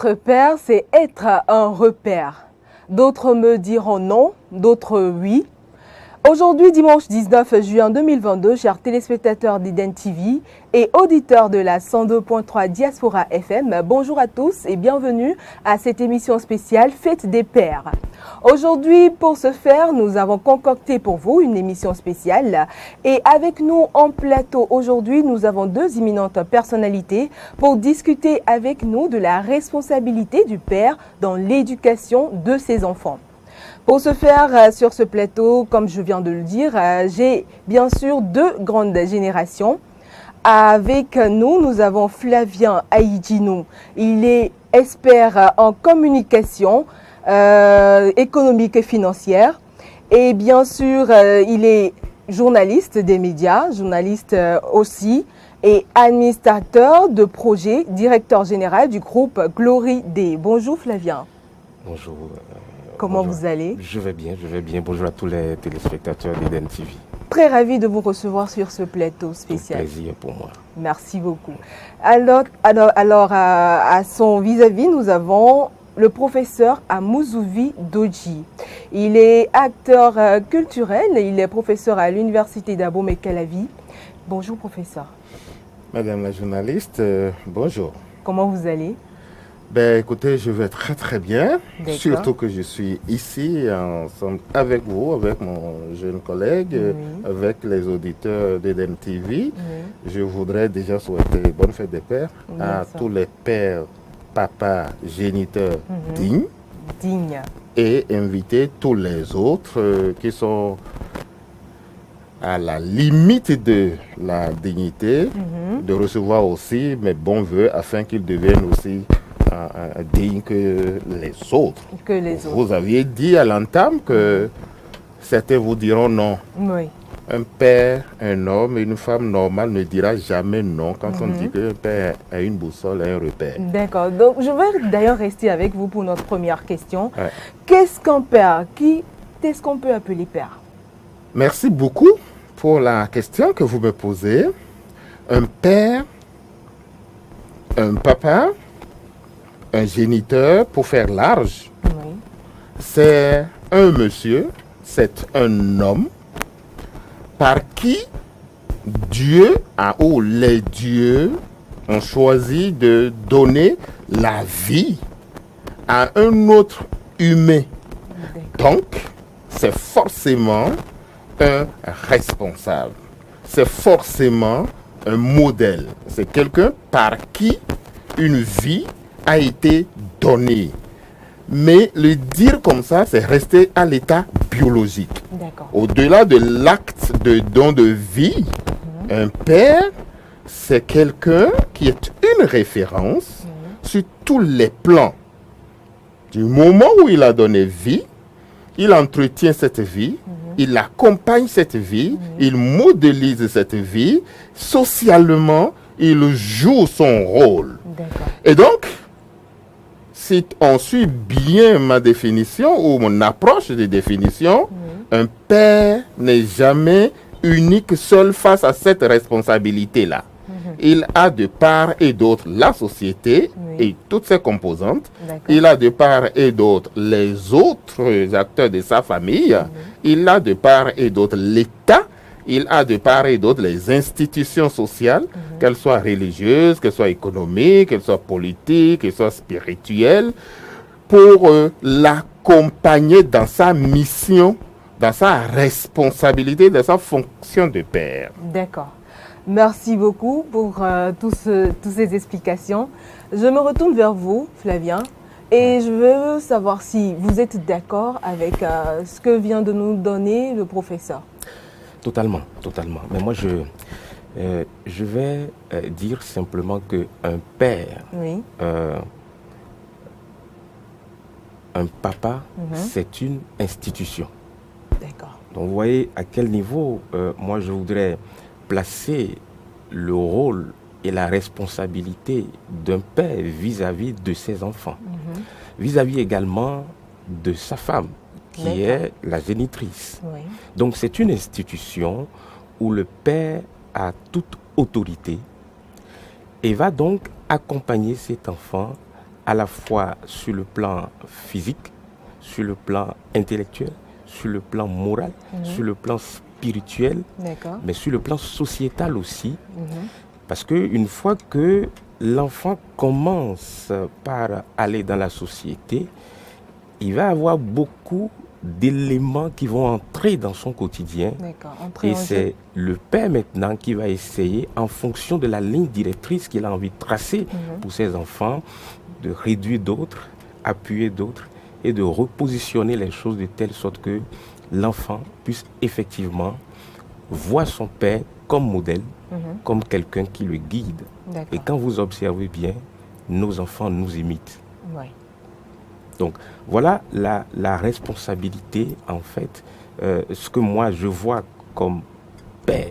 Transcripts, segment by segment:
Être père, c'est être un repère. D'autres me diront non, d'autres oui. Aujourd'hui, dimanche 19 juin 2022, chers téléspectateurs d'Eden TV et auditeurs de la 102.3 Diaspora FM, bonjour à tous et bienvenue à cette émission spéciale Fête des Pères. Aujourd'hui, pour ce faire, nous avons concocté pour vous une émission spéciale et avec nous en plateau aujourd'hui, nous avons deux éminentes personnalités pour discuter avec nous de la responsabilité du père dans l'éducation de ses enfants. Pour ce faire, sur ce plateau, comme je viens de le dire, j'ai bien sûr deux grandes générations. Avec nous, nous avons Flavien Aïdjinou. Il est expert en communication économique et financière. Et bien sûr, il est journaliste des médias, journaliste aussi, et administrateur de projet, directeur général du groupe Glory Day. Bonjour Flavien. Bonjour. Comment Bonjour. vous allez? Je vais bien. Bonjour à tous les téléspectateurs d'Eden TV. Très ravi de vous recevoir sur ce plateau spécial. Un plaisir pour moi. Merci beaucoup. Alors à son vis-à-vis, nous avons le professeur Amuzouvi Doji. Il est acteur culturel, il est professeur à l'université d'Abomey-Calavi. Bonjour professeur. Madame la journaliste, bonjour. Comment vous allez? Écoutez, je vais très bien, surtout que je suis ici ensemble avec vous, avec mon jeune collègue, avec les auditeurs d'Eden TV. Je voudrais déjà souhaiter bonne fête des pères à tous les pères, papas, géniteurs dignes et inviter tous les autres qui sont à la limite de la dignité de recevoir aussi mes bons voeux afin qu'ils deviennent aussi dignes que les autres. Vous aviez dit à l'entame que certains vous diront non. Oui. Un père, un homme et une femme normale ne dira jamais non quand on dit qu'un père a une boussole et un repère. D'accord. Donc, je vais d'ailleurs rester avec vous pour notre première question. Ouais. Qu'est-ce qu'un père? Qui est-ce qu'on peut appeler père? Merci beaucoup pour la question que vous me posez. Un père, un papa, un géniteur, pour faire large, c'est un monsieur, c'est un homme par qui Dieu ou les dieux ont choisi de donner la vie à un autre humain. Donc, c'est forcément un responsable. C'est forcément un modèle. C'est quelqu'un par qui une vie a été donnée. Mais le dire comme ça, c'est rester à l'état biologique. Au-delà de l'acte de don de vie, un père, c'est quelqu'un qui est une référence sur tous les plans. Du moment où il a donné vie, il entretient cette vie, il accompagne cette vie, il modélise cette vie, socialement, il joue son rôle. Et donc, si on suit bien ma définition ou mon approche de définition, un père n'est jamais unique seul face à cette responsabilité-là. Il a de part et d'autre la société et toutes ses composantes. Il a de part et d'autre les autres acteurs de sa famille. Il a de part et d'autre l'État. Il a de part et d'autre les institutions sociales, qu'elles soient religieuses, qu'elles soient économiques, qu'elles soient politiques, qu'elles soient spirituelles, pour l'accompagner dans sa mission, dans sa responsabilité, dans sa fonction de père. D'accord. Merci beaucoup pour toutes ces explications. Je me retourne vers vous, Flavien, et je veux savoir si vous êtes d'accord avec ce que vient de nous donner le professeur. Totalement. Mais moi, je vais dire simplement qu'un père, un papa, c'est une institution. D'accord. Donc, vous voyez à quel niveau, moi, je voudrais placer le rôle et la responsabilité d'un père vis-à-vis de ses enfants, vis-à-vis également de sa femme, qui est la génitrice. Donc c'est une institution où le père a toute autorité et va donc accompagner cet enfant à la fois sur le plan physique, sur le plan intellectuel, sur le plan moral, sur le plan spirituel, mais sur le plan sociétal aussi. Parce qu'une fois que l'enfant commence par aller dans la société, il va avoir beaucoup d'éléments qui vont entrer dans son quotidien. Et c'est le père maintenant qui va essayer, en fonction de la ligne directrice qu'il a envie de tracer pour ses enfants, de réduire d'autres, appuyer d'autres et de repositionner les choses de telle sorte que l'enfant puisse effectivement voir son père comme modèle, comme quelqu'un qui le guide. Et quand vous observez bien, nos enfants nous imitent. Donc voilà la responsabilité, en fait, ce que moi je vois comme père.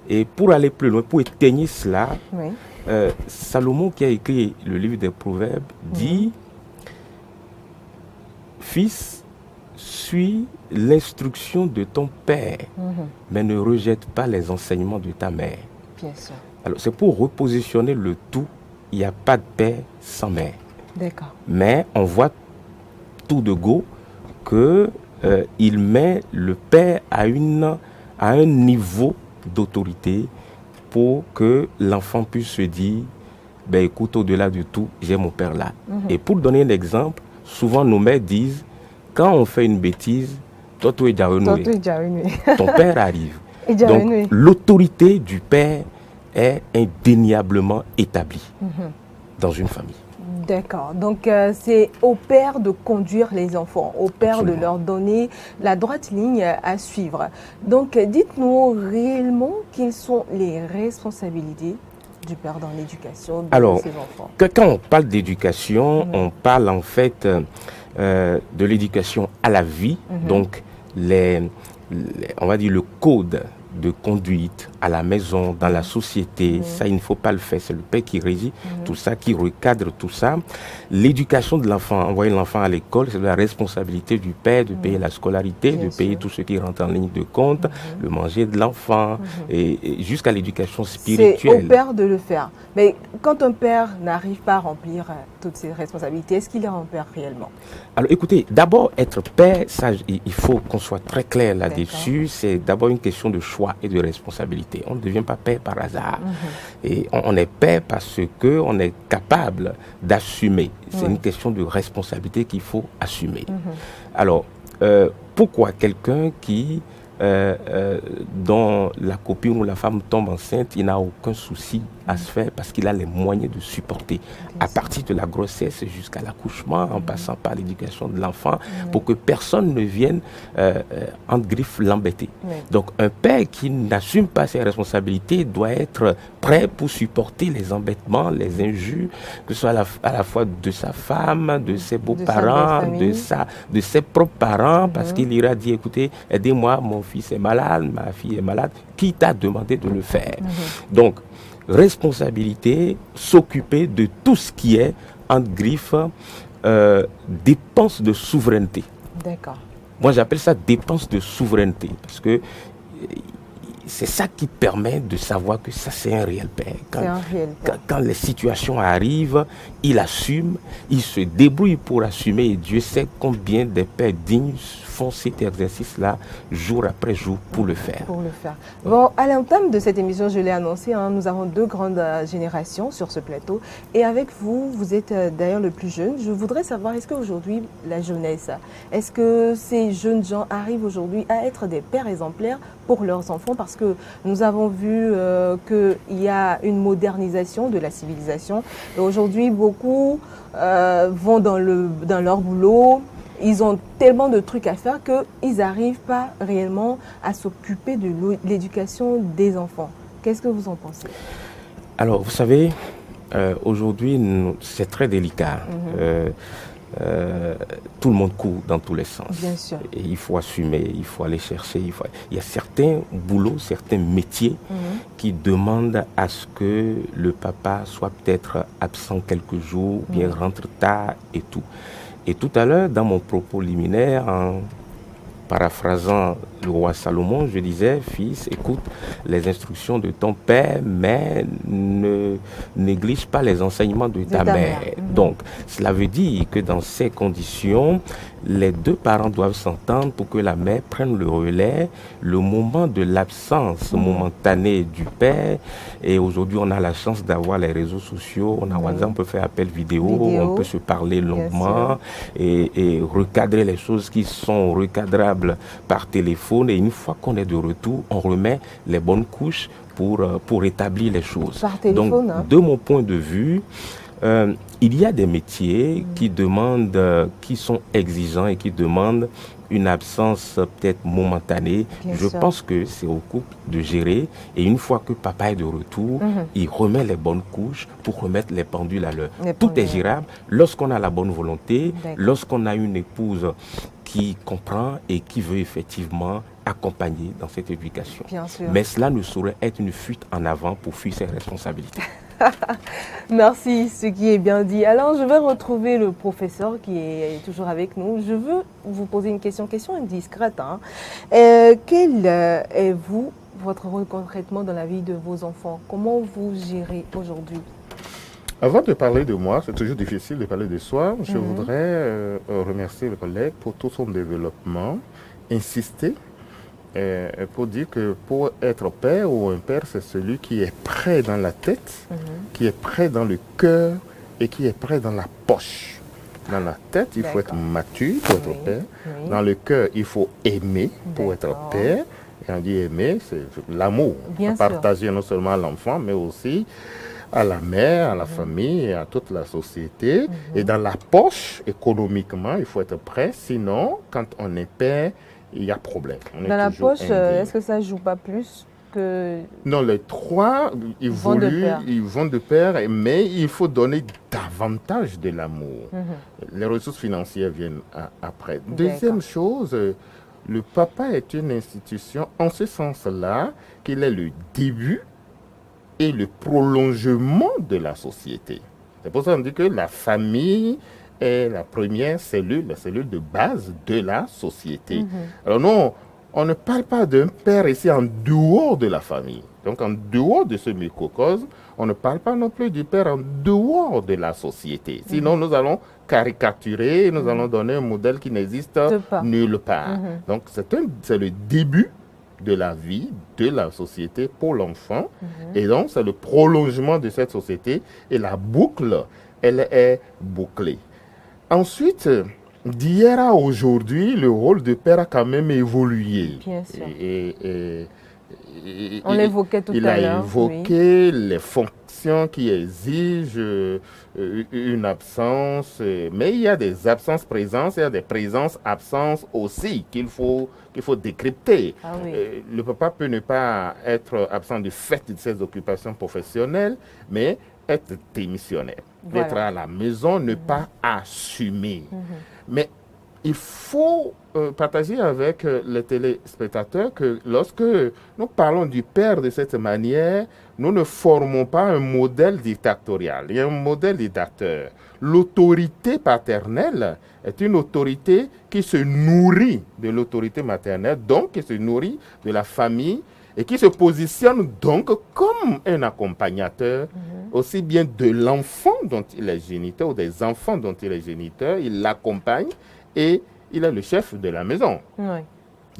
Et pour aller plus loin, pour éteigner cela, Salomon, qui a écrit le livre des Proverbes, dit « Fils, suis l'instruction de ton père, mais ne rejette pas les enseignements de ta mère. » Bien sûr. Alors c'est pour repositionner le tout. Il n'y a pas de père sans mère. Mais on voit tout de go qu'il met le père à un niveau d'autorité pour que l'enfant puisse se dire, ben écoute, au-delà de tout, j'ai mon père là. Et pour donner un exemple, souvent nos mères disent, quand on fait une bêtise, toi tu es déjà renoué. Ton père arrive. Donc l'autorité du père est indéniablement établie dans une famille. D'accord. Donc, c'est au père de conduire les enfants, au père Absolument. de leur donner la droite ligne à suivre. Donc, dites-nous réellement quelles sont les responsabilités du père dans l'éducation de ses enfants. Quand on parle d'éducation, on parle en fait de l'éducation à la vie, donc on va dire le code de conduite à la maison, dans la société, ça il ne faut pas le faire, c'est le père qui régit tout ça, qui recadre tout ça. L'éducation de l'enfant, envoyer l'enfant à l'école, c'est la responsabilité du père de payer la scolarité, de payer tout ce qui rentre en ligne de compte, le manger de l'enfant, et jusqu'à l'éducation spirituelle. C'est au père de le faire. Mais quand un père n'arrive pas à remplir toutes ses responsabilités, est-ce qu'il est un père réellement? Alors écoutez, d'abord être père, ça, il faut qu'on soit très clair là-dessus, c'est d'abord une question de choix et de responsabilité. On ne devient pas père par hasard. Et on est père parce qu'on est capable d'assumer. C'est une question de responsabilité qu'il faut assumer. Alors, pourquoi quelqu'un qui, dont la copine ou la femme tombe enceinte, il n'a aucun souci à se faire parce qu'il a les moyens de supporter à partir de la grossesse jusqu'à l'accouchement, en passant par l'éducation de l'enfant, pour que personne ne vienne entre griffes l'embêter. Donc un père qui n'assume pas ses responsabilités doit être prêt pour supporter les embêtements, les injures, que ce soit à la fois de sa femme, de ses beaux-parents, de ses propres parents, parce qu'il ira dire, écoutez, aidez-moi, mon fils est malade, ma fille est malade, qui t'a demandé de le faire? Donc, responsabilité, s'occuper de tout ce qui est, entre griffes, dépense de souveraineté. D'accord. Moi, j'appelle ça dépense de souveraineté, parce que c'est ça qui permet de savoir que ça, c'est un réel père. Quand les situations arrivent, il assume, il se débrouille pour assumer, et Dieu sait combien de pères dignes font cet exercice-là jour après jour pour le faire. Bon, à l'entame de cette émission, je l'ai annoncé, nous avons deux grandes générations sur ce plateau. Et avec vous, vous êtes d'ailleurs le plus jeune. Je voudrais savoir, est-ce qu'aujourd'hui, la jeunesse, est-ce que ces jeunes gens arrivent aujourd'hui à être des pères exemplaires pour leurs enfants? Parce que nous avons vu qu'il y a une modernisation de la civilisation. Et aujourd'hui, beaucoup vont dans leur boulot. Ils ont tellement de trucs à faire qu'ils n'arrivent pas réellement à s'occuper de l'éducation des enfants. Qu'est-ce que vous en pensez? Alors, vous savez, aujourd'hui, c'est très délicat. Tout le monde court dans tous les sens. Bien sûr. Et il faut assumer, il faut aller chercher. Il y a certains boulots, certains métiers qui demandent à ce que le papa soit peut-être absent quelques jours, ou bien rentre tard et tout. Et tout à l'heure, dans mon propos liminaire, paraphrasant le roi Salomon, je disais, fils, écoute les instructions de ton père, mais ne néglige pas les enseignements de ta mère. Donc, cela veut dire que dans ces conditions, les deux parents doivent s'entendre pour que la mère prenne le relais, le moment de l'absence momentanée du père. Et aujourd'hui, on a la chance d'avoir les réseaux sociaux, on a WhatsApp, on peut faire appel vidéo, on peut se parler longuement et recadrer les choses qui sont recadrables par téléphone. Et une fois qu'on est de retour, on remet les bonnes couches pour établir les choses. Par téléphone, donc, de mon point de vue, il y a des métiers qui sont exigeants et qui demandent une absence peut-être momentanée. Je pense que c'est au couple de gérer. Et une fois que papa est de retour, il remet les bonnes couches pour remettre les pendules à l'heure. Tout est gérable lorsqu'on a la bonne volonté, lorsqu'on a une épouse qui comprend et qui veut effectivement accompagner dans cette éducation. Mais cela ne saurait être une fuite en avant pour fuir ses responsabilités. Merci, ce qui est bien dit. Alors, je vais retrouver le professeur qui est toujours avec nous. Je veux vous poser une question indiscrète. Hein. Quel est votre rôle concrètement dans la vie de vos enfants? Comment vous gérez aujourd'hui? Avant de parler de moi, c'est toujours difficile de parler de soi. Je voudrais remercier le collègue pour tout son développement, insister pour dire que pour être père ou un père, c'est celui qui est prêt dans la tête, qui est prêt dans le cœur et qui est prêt dans la poche. Dans la tête, il faut être mature pour être père. Dans le cœur, il faut aimer pour être père. Et on dit aimer, c'est l'amour. Partager non seulement à l'enfant, mais aussi à la mère, à la famille et à toute la société. Et dans la poche, économiquement, il faut être prêt. Sinon, quand on est père, il y a problème. Dans la poche, est-ce que ça ne joue pas plus que... Non, les trois, ils vont de pair, mais il faut donner davantage de l'amour. Les ressources financières viennent après. Deuxième chose, le papa est une institution en ce sens-là qu'il est le début et le prolongement de la société. C'est pour ça qu'on dit que la famille est la première cellule, la cellule de base de la société. Alors non, on ne parle pas d'un père ici en dehors de la famille. Donc en dehors de ce microcosme, on ne parle pas non plus du père en dehors de la société. Sinon, nous allons caricaturer, nous allons donner un modèle qui n'existe nulle part. Donc c'est le début de la vie, de la société pour l'enfant. Et donc, c'est le prolongement de cette société. Et la boucle, elle est bouclée. Ensuite, d'hier à aujourd'hui, le rôle de père a quand même évolué. Bien sûr. On l'évoquait tout à l'heure. Il a évoqué les fonctions qui exigent une absence. Mais il y a des absences-présences, il y a des présences-absences aussi qu'il faut décrypter. Le papa peut ne pas être absent du fait de ses occupations professionnelles, mais être démissionnaire, être à la maison, ne pas assumer. Mais il faut partager avec les téléspectateurs que lorsque nous parlons du père de cette manière, nous ne formons pas un modèle dictatorial. Il y a un modèle dictateur. L'autorité paternelle est une autorité qui se nourrit de l'autorité maternelle, donc qui se nourrit de la famille et qui se positionne donc comme un accompagnateur, aussi bien de l'enfant dont il est géniteur ou des enfants dont il est géniteur, il l'accompagne et il est le chef de la maison.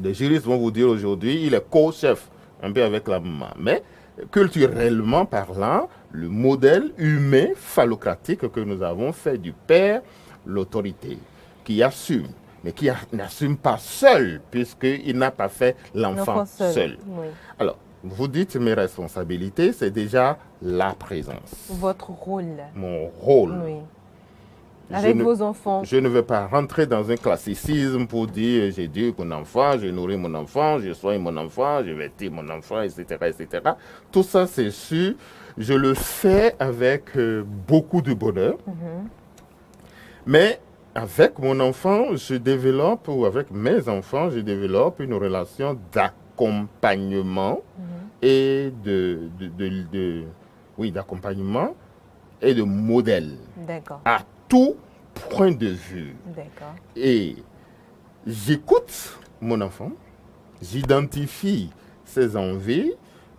Les juristes vont vous dire aujourd'hui, il est co-chef, un peu avec la maman. Mais culturellement parlant, le modèle humain phallocratique que nous avons fait du père, l'autorité, qui assume, mais qui n'assume pas seul, puisqu'il n'a pas fait l'enfant seul. Alors, vous dites mes responsabilités, c'est déjà la présence. Votre rôle. Mon rôle. Avec vos enfants. Je ne veux pas rentrer dans un classicisme pour dire j'éduque mon enfant, je nourris mon enfant, je soigne mon enfant, je vêtis mon enfant, etc., etc. Tout ça, c'est sûr. Je le fais avec beaucoup de bonheur. Mais avec mon enfant, je développe, ou avec mes enfants, je développe une relation d'accompagnement et d'accompagnement et de modèle. À tout point de vue. Et j'écoute mon enfant, j'identifie ses envies.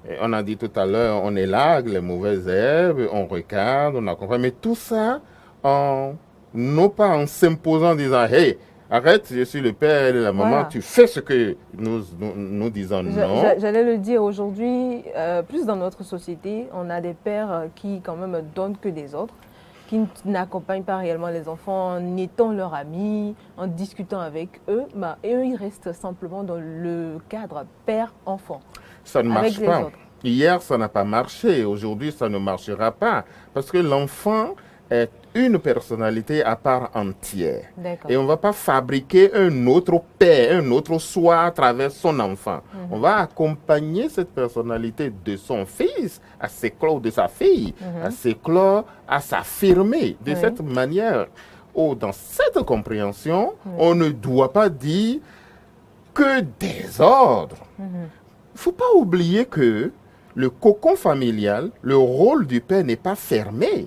Et on a dit tout à l'heure, on élague les mauvaises herbes, on regarde, on accompagne, mais tout ça non pas en s'imposant en disant hey, arrête, je suis le père et la maman, Voilà. tu fais ce que nous disons non. J'allais le dire aujourd'hui, plus dans notre société, on a des pères qui quand même donnent que des autres, qui n'accompagnent pas réellement les enfants en étant leurs amis, en discutant avec eux, et eux ils restent simplement dans le cadre père-enfant. Ça ne avec marche les pas. autres. Hier, ça n'a pas marché. Aujourd'hui, ça ne marchera pas. Parce que l'enfant est une personnalité à part entière. D'accord. Et on ne va pas fabriquer un autre père, un autre soi à travers son enfant. On va accompagner cette personnalité de son fils à s'éclore, de sa fille à s'éclore, à s'affirmer. De Oui. cette manière, dans cette compréhension, on ne doit pas dire que des ordres. Il ne faut pas oublier que le cocon familial, le rôle du père n'est pas fermé.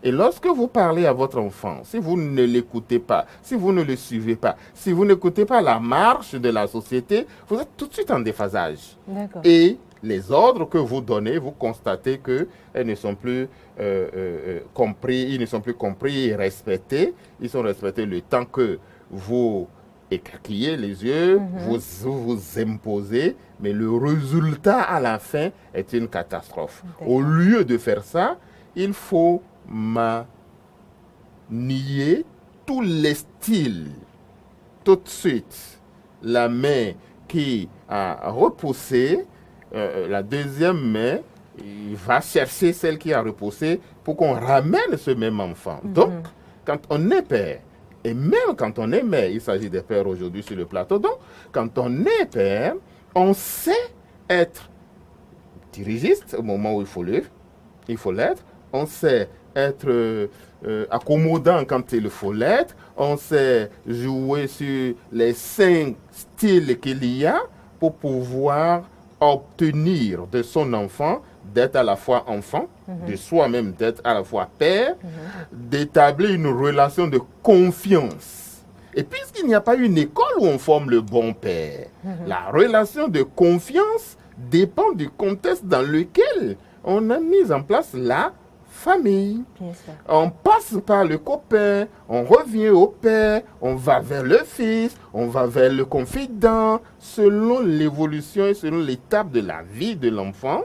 Et lorsque vous parlez à votre enfant, si vous ne l'écoutez pas, si vous ne le suivez pas, si vous n'écoutez pas la marche de la société, vous êtes tout de suite en déphasage. D'accord. Et les ordres que vous donnez, vous constatez qu'ils ne sont plus compris, ils ne sont plus compris et respectés. Ils sont respectés le temps que vous écarquillez les yeux, vous imposez, mais le résultat à la fin est une catastrophe. D'accord. Au lieu de faire ça, il faut nier tous les styles. Tout de suite, la main qui a repoussé, la deuxième main, il va chercher celle qui a repoussé pour qu'on ramène ce même enfant. Donc, quand on est père, et même quand on est mère, il s'agit des pères aujourd'hui sur le plateau, donc quand on est père, on sait être dirigiste au moment où il faut l'être, on sait être accommodant quand il faut l'être, on sait jouer sur les 5 styles qu'il y a pour pouvoir obtenir de son enfant d'être à la fois enfant, de soi-même d'être à la fois père, d'établir une relation de confiance. Et puisqu'il n'y a pas une école où on forme le bon père, la relation de confiance dépend du contexte dans lequel on a mis en place la famille. Bien sûr. On passe par le copain, on revient au père, on va vers le fils, on va vers le confident. Selon l'évolution et selon l'étape de la vie de l'enfant,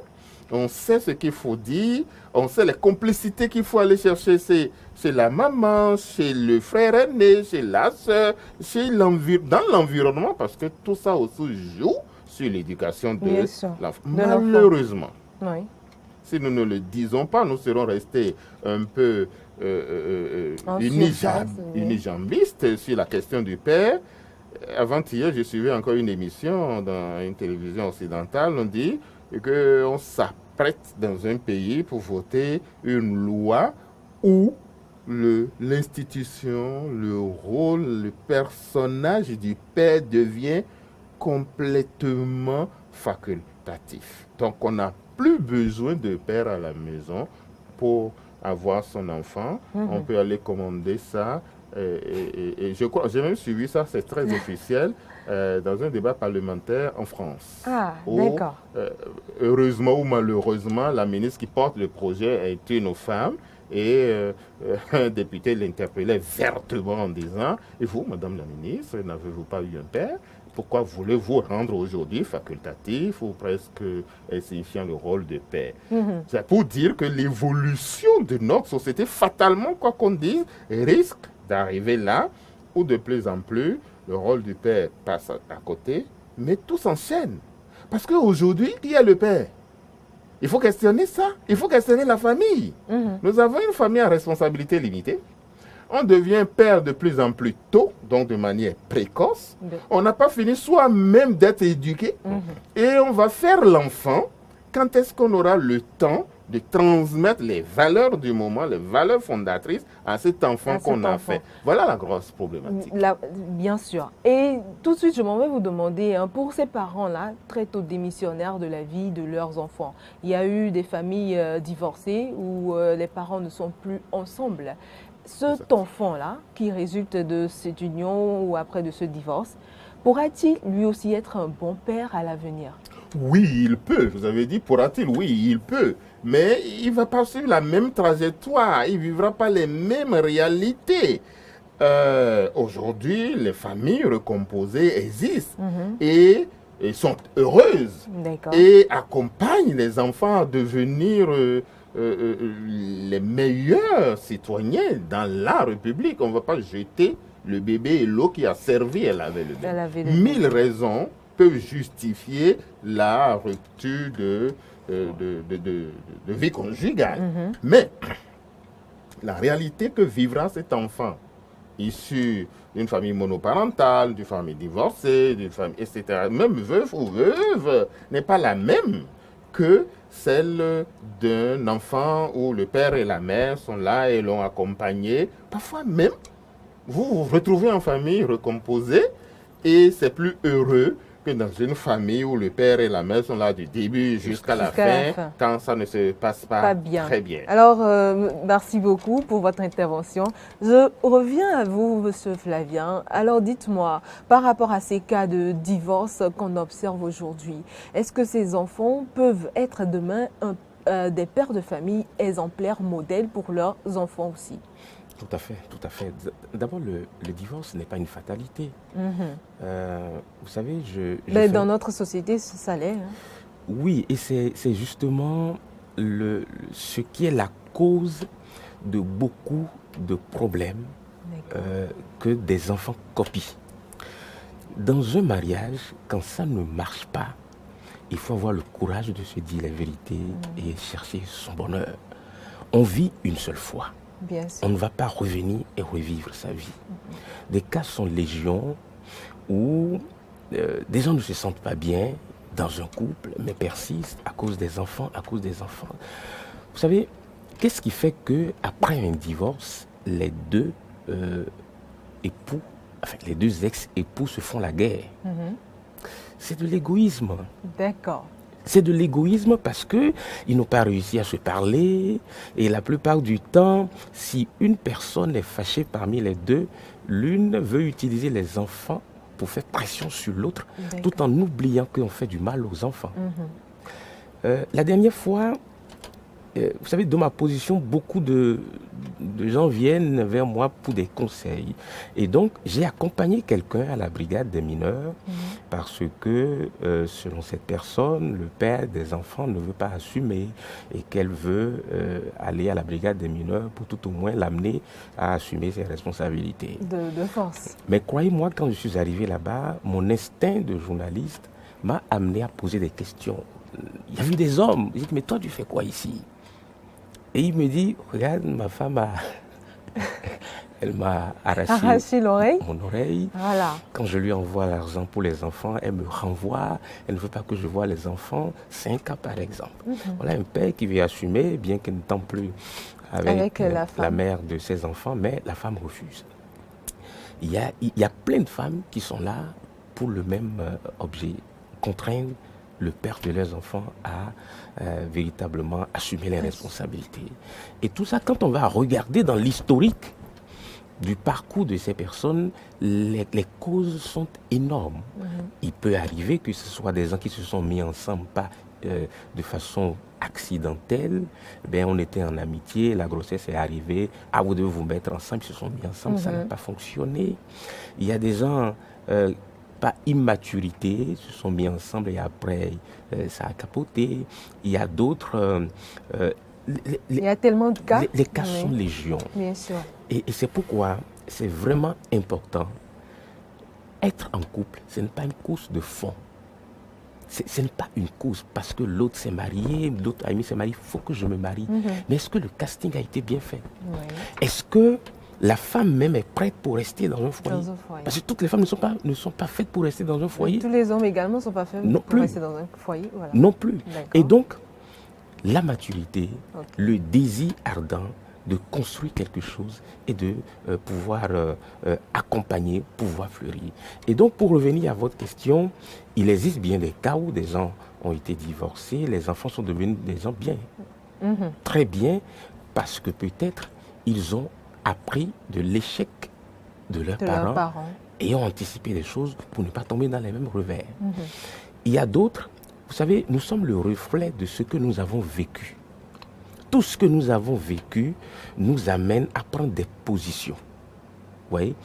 on sait ce qu'il faut dire, on sait les complicités qu'il faut aller chercher chez la maman, chez le frère aîné, chez la soeur, dans l'environnement, parce que tout ça aussi joue sur l'éducation de Bien sûr. l'enfant. De l'enfant. Malheureusement, Oui. si nous ne le disons pas, nous serons restés un peu En surface, oui. unijambistes sur la question du père. Avant-hier, je suivais encore une émission dans une télévision occidentale. On dit qu'on s'apprête dans un pays pour voter une loi où l'institution, le rôle, le personnage du père devient complètement facultatif. Donc, on n'a plus besoin de père à la maison pour avoir son enfant. On peut aller commander ça. Et je crois, j'ai même suivi ça, c'est très officiel, dans un débat parlementaire en France. Ah, Où, d'accord. heureusement ou malheureusement, la ministre qui porte le projet est une femme. Et un député l'interpellait vertement en disant « Et vous, madame la ministre, n'avez-vous pas eu un père ? Pourquoi voulez-vous rendre aujourd'hui facultatif ou presque insignifiant le rôle de père ?» C'est pour dire que l'évolution de notre société, fatalement, quoi qu'on dise, risque d'arriver là où de plus en plus le rôle du père passe à côté, mais tout s'enchaîne. Parce qu'aujourd'hui, qui est le père ? Il faut questionner ça. Il faut questionner la famille. Nous avons une famille à responsabilité limitée. On devient père de plus en plus tôt, donc de manière précoce. On n'a pas fini soi-même d'être éduqué. Et on va faire l'enfant. Quand est-ce qu'on aura le temps de transmettre les valeurs du moment, les valeurs fondatrices à cet enfant qu'on a fait? Voilà la grosse problématique. Bien sûr. Et tout de suite, je m'en vais vous demander, pour ces parents-là, très tôt démissionnaires de la vie de leurs enfants, il y a eu des familles divorcées où les parents ne sont plus ensemble. Cet enfant-là, qui résulte de cette union ou après de ce divorce, pourra-t-il lui aussi être un bon père à l'avenir? Oui, il peut. Vous avez dit, pourra-t-il? Oui, il peut. Mais il ne va pas suivre la même trajectoire. Il ne vivra pas les mêmes réalités. Aujourd'hui, les familles recomposées existent et sont heureuses D'accord. et accompagnent les enfants à devenir les meilleurs citoyens dans la République. On ne va pas jeter le bébé et l'eau qui a servi à laver le bébé. À laver le 1000 raisons peuvent justifier la rupture de vie conjugale. Mais la réalité que vivra cet enfant issu d'une famille monoparentale, d'une famille divorcée, d'une famille, etc., même veuf ou veuve, n'est pas la même que celle d'un enfant où le père et la mère sont là et l'ont accompagné. Parfois même, vous vous retrouvez en famille recomposée et c'est plus heureux que dans une famille où le père et la mère sont là du début jusqu'à la fin, quand ça ne se passe pas bien. Très bien. Alors, merci beaucoup pour votre intervention. Je reviens à vous, Monsieur Flavien. Alors, dites-moi, par rapport à ces cas de divorce qu'on observe aujourd'hui, est-ce que ces enfants peuvent être demain des pères de famille exemplaires, modèles pour leurs enfants aussi? Tout à fait, tout à fait. D'abord, le divorce n'est pas une fatalité. Vous savez, dans notre société, ça l'est. Hein. Oui, et c'est justement ce qui est la cause de beaucoup de problèmes que des enfants copient. Dans un mariage, quand ça ne marche pas, il faut avoir le courage de se dire la vérité et chercher son bonheur. On vit une seule fois. Bien sûr. On ne va pas revenir et revivre sa vie. Des cas sont légion où des gens ne se sentent pas bien dans un couple, mais persistent à cause des enfants, Vous savez, qu'est-ce qui fait qu'après un divorce, les deux époux, enfin les deux ex-époux se font la guerre? C'est de l'égoïsme. D'accord. C'est de l'égoïsme parce qu'ils n'ont pas réussi à se parler. Et la plupart du temps, si une personne est fâchée parmi les deux, l'une veut utiliser les enfants pour faire pression sur l'autre, tout en oubliant qu'on fait du mal aux enfants. La dernière fois, vous savez, de ma position, beaucoup de gens viennent vers moi pour des conseils. Et donc, j'ai accompagné quelqu'un à la brigade des mineurs parce que, selon cette personne, le père des enfants ne veut pas assumer et qu'elle veut aller à la brigade des mineurs pour tout au moins l'amener à assumer ses responsabilités. De force. Mais croyez-moi, quand je suis arrivé là-bas, mon instinct de journaliste m'a amené à poser des questions. Il y a vu des hommes. J'ai dit, mais toi, tu fais quoi ici? Et il me dit, regarde, ma femme elle m'a arraché l'oreille. Mon oreille. Voilà. Quand je lui envoie l'argent pour les enfants, elle me renvoie. Elle ne veut pas que je voie les enfants. C'est un cas par exemple. Voilà un père qui veut assumer, bien qu'il ne tente plus avec la mère de ses enfants, mais la femme refuse. Il y a plein de femmes qui sont là pour le même objet, contraindre le père de leurs enfants à véritablement assumer les responsabilités. Et tout ça, quand on va regarder dans l'historique du parcours de ces personnes, les causes sont énormes. Il peut arriver que ce soit des gens qui se sont mis ensemble, pas de façon accidentelle. On était en amitié, la grossesse est arrivée, vous devez vous mettre ensemble, ils se sont mis ensemble, ça n'a pas fonctionné. Il y a des gens... par immaturité, se sont mis ensemble et après ça a capoté. Il y a d'autres... il y a tellement de cas. Les cas sont légion. Bien sûr. Et c'est pourquoi c'est vraiment important. Être en couple, ce n'est pas une course de fond. Ce n'est pas une course parce que l'autre s'est marié, l'autre ami s'est marié, il faut que je me marie. Mais est-ce que le casting a été bien fait? Est-ce que la femme même est prête pour rester dans un foyer? Parce que toutes les femmes ne sont pas faites pour rester dans un foyer. Tous les hommes également ne sont pas faits pour rester dans un foyer. Voilà. Non plus. Et donc, la maturité, le désir ardent de construire quelque chose et de pouvoir accompagner, pouvoir fleurir. Et donc, pour revenir à votre question, il existe bien des cas où des gens ont été divorcés, les enfants sont devenus des gens bien. Très bien, parce que peut-être ils ont appris de l'échec de leurs De leurs parents parents. et ont anticipé les choses pour ne pas tomber dans les mêmes revers. Il y a d'autres, vous savez, nous sommes le reflet de ce que nous avons vécu. Tout ce que nous avons vécu nous amène à prendre des positions. Vous voyez ?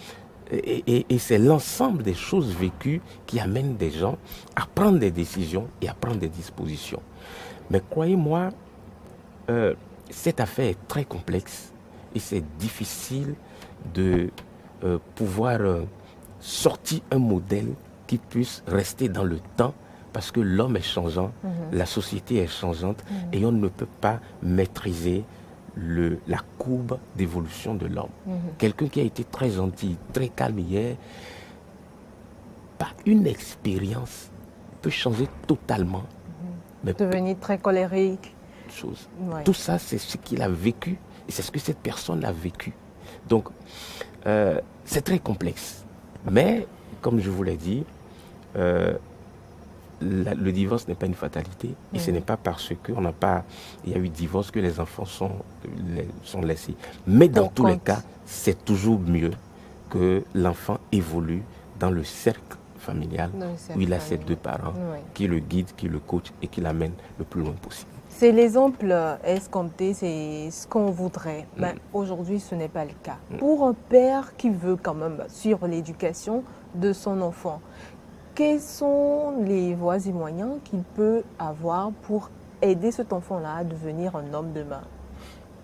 Et c'est l'ensemble des choses vécues qui amènent des gens à prendre des décisions et à prendre des dispositions. Mais croyez-moi, cette affaire est très complexe et c'est difficile de pouvoir sortir un modèle qui puisse rester dans le temps parce que l'homme est changeant, la société est changeante et on ne peut pas maîtriser la courbe d'évolution de l'homme. Quelqu'un qui a été très gentil, très calme hier, par une expérience, peut changer totalement. Mais Devenir très colérique. chose. Ouais. Tout ça, c'est ce qu'il a vécu et c'est ce que cette personne a vécu. Donc, c'est très complexe. Mais, comme je vous l'ai dit, le divorce n'est pas une fatalité et ce n'est pas parce qu'il y a eu divorce que les enfants sont laissés. Mais dans tous les cas, c'est toujours mieux que l'enfant évolue dans le cercle familial où il a ses deux parents qui le guident, qui le coachent et qui l'amènent le plus loin possible. C'est l'exemple escompté, c'est ce qu'on voudrait. Mais aujourd'hui, ce n'est pas le cas. Pour un père qui veut quand même suivre l'éducation de son enfant, quelles sont les voies et moyens qu'il peut avoir pour aider cet enfant-là à devenir un homme demain?